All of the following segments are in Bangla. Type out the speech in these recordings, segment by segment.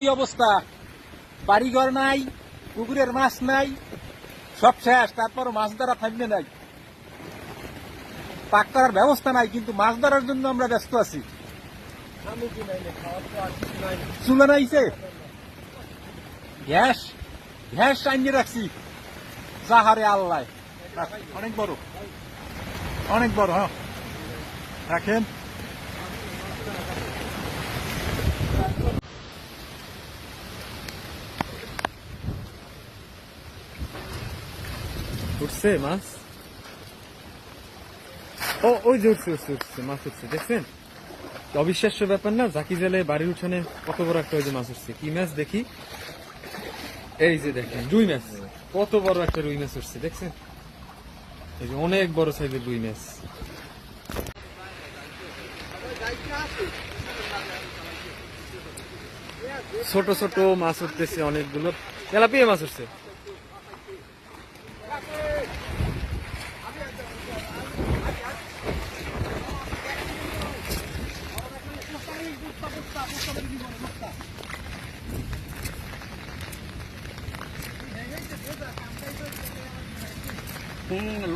কি অবস্থা? বাড়িঘর নাই, পুকুরের মাছ নাই, সব শেষ। তারপর মাছ ধরা থাকবে নাই, পাক করার ব্যবস্থা নাই, কিন্তু মাছ ধরার জন্য আমরা ব্যস্ত আছি। চুলা নাইছে, গ্যাস গ্যাস টাইনিয়ে রাখছি। সাহারে আল্লাহ, অনেক বড়, অনেক বড়। হ্যাঁ, রাখেন। উঠছে মাছ। ও ওই যে উঠছে উঠছে উঠছে মাছ উঠছে, দেখছেন? অবিশ্বাস্য ব্যাপার না, জাকি জালে বাড়ির উঠানে কত বড় একটা ওই যে মাছ উঠছে। কি মাছ দেখি, এই যে দেখেন রুই মাছ। কত বড় একটা রুই মাছ উঠছে, দেখছেন? এই যে অনেক বড় সাইজের রুই মাছ। ছোট ছোট মাছ উঠতেছে অনেকগুলো, তেলাপিয়া মাছ উঠছে।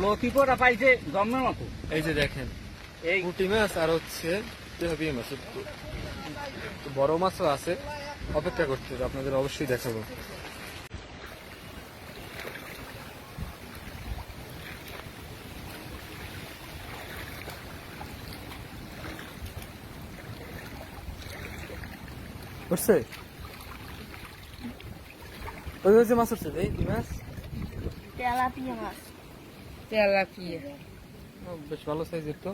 লতিপরা পাইছে জন্মের মতো। এই যে দেখেন এই পুঁটি মাছ আর হচ্ছে তেলাপিয়া মাছ। একটু বড় মাছও আছে, অপেক্ষা করতে হবে, আপনাদের অবশ্যই দেখাবো। উঠছে ওই যে মাছ উঠছে, এই কি মাছ? তেলাপিয়া মাছ। তেলাপিয়া বেশ ভালো সাইজের তো।